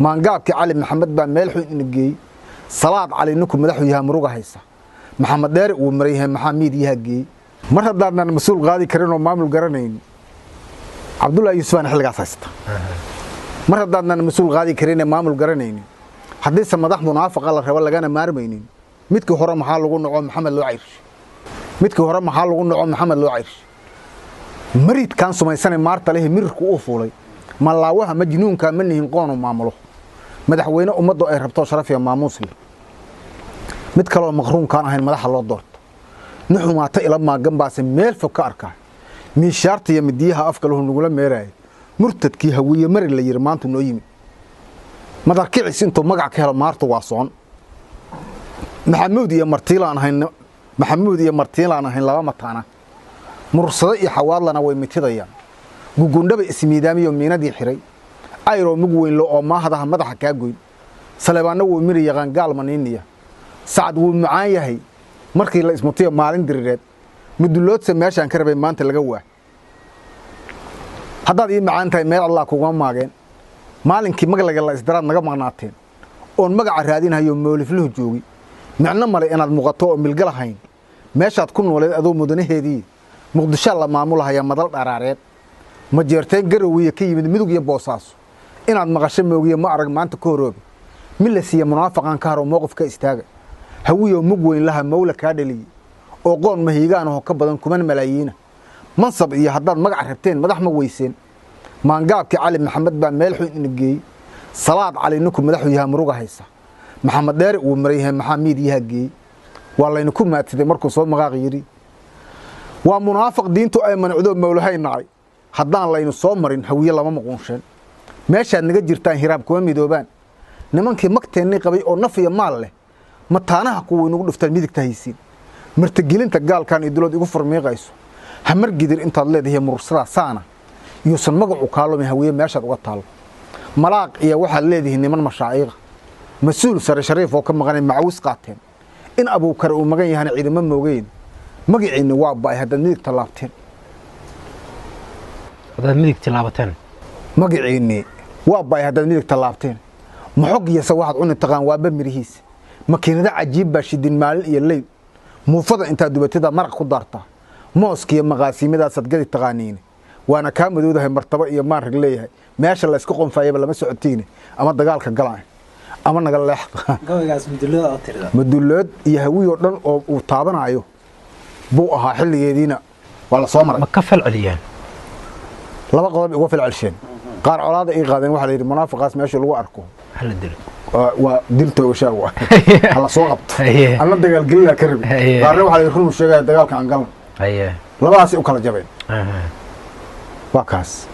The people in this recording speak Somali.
maangaabkii cali maxamed baa meel xun inagey salaad cali ninku madaxu yahay muruga haysa maxamed dheer uu maray yahay maxamed yahay geey mar haddaan mas'uul qaadi karin oo maamul garanayn Abdullahi Yusuf aan xilligaas haysta mar haddaan mas'uul qaadi karin maamul garanayn haddii madax munaafiq la rabo lagana maarmaynin midkii hore maxaa lagu noqon maxamed loo cayr midkii hore maxaa lagu noqon maxamed loo cayr marid kan sumaysan maarta leh mirku u fuulay malaawaha majnuunka manihin qoon maamulo madaxweyne ummadda ay rabto sharaf iyo maamuus leh mid kale oo maqruun kan ahayn madaxa loo doorto nuxumaata ila maagan baase meel fog ka arkaa miishaarta iyo midiyaha afka lahu nugula meeray murtadkii hawiye mar la yiri maanta noo yimi madarkicis intuu magac ka helo maarta waa soon maxamuud iyo martiilaan ahayn laba mataana mursado iyo xawaadlana way mitidayaan gugundhaba ismiidaamiyo miinadii xiray ayro mug weyn loo oo maahadaha madaxa ka goyn saleebaana wuu miri yaqaan gaalmaniiniya sacad wuu macaan yahay markii la ismutiyo maalin dirireed muduloodsa meeshaan ka rabay maanta laga waa haddaad ii macaan tahay meel allah kuga maageen maalinkii maglaga la isdaraad naga maqnaateen oon magaca raadinayo moolifluhu joogi micno male inaad muuqato oo milgalahayn meeshaad ku nooleed adoo mudanaheedii muqdisho la maamulaya madal dharaareed ma jeerteen garowiye ka yimid midug iyo boosaaso inaad maqasho moogiye ma arag maanta ka horoobe milasiya munaafiqan ka haro mowqifka istaaga hawiyo mug weyn laha mawla ka dhaliye oo qoon mahiigaan oo ka badan kuman malaayiina mansab iyo haddaad magac rabteen madax ma weyseen maangaabkii cali maxamed baa meel xun inagey salaad cali ninku madaxu yahay muruga haysa maxamed dheer uu maray yahay maxamed yahay geey waa layna ku maadsaday markuu soo magaaq yiri waa munaafiq diintu ay manacdo mawlahaynay haddaan laynu soo marin hawiye lama maqoonsheen meeshaad naga jirtaan hiraab kuma midoobaan nimankii magteennii qabay oo naf iyo maal leh mataanaha kuwa inagu dhuftaan midigta haysiin martigelinta gaalkan iyo dawlad igu furmiiqayso hamar gidir intaad leedahay mursada saana yuusan magacu kaalmo hawiye meeshaad uga taalo malaaq iyo waxaad leedahay niman mashaayiq mas'uul sare shariif oo ka maqanay macawis qaateen in abuukar uu magan yahay ciidamo moogeen magaciina waa baay haddaan midigta laabteen magaciina waa baay haddaan midigta laabteen maxog yasa waxaad cuni taqaan waa bamirihiis makiinada cajiib baa shidin maalin iyo leyl muufada inta dubatida maraq ku daarta mooskiya maqaasimidaas adgadi taqaaniin waana ka madoodahay martaba iyo maan rag leeyahay meesha la iska qonfaayay lama socotiin ama dagaalka galaan ama naga leex gabaygaas mudulood iyo hawiyo dhan oo uu taabanayo buu ahaa xilligeediina wala soo maray ma ka falceliyeen laba qodob ugu falcelsheen qaar colaada ay qaadeen waxa la yiri munaafiqaas meesha lagu arko hal dil waa dilta oo shaaw hala soo qabto alla dagaal galila ka rabi qaarna waxa la run sheegay dagaalka aan galan labadaas u kala jabeen waa kaas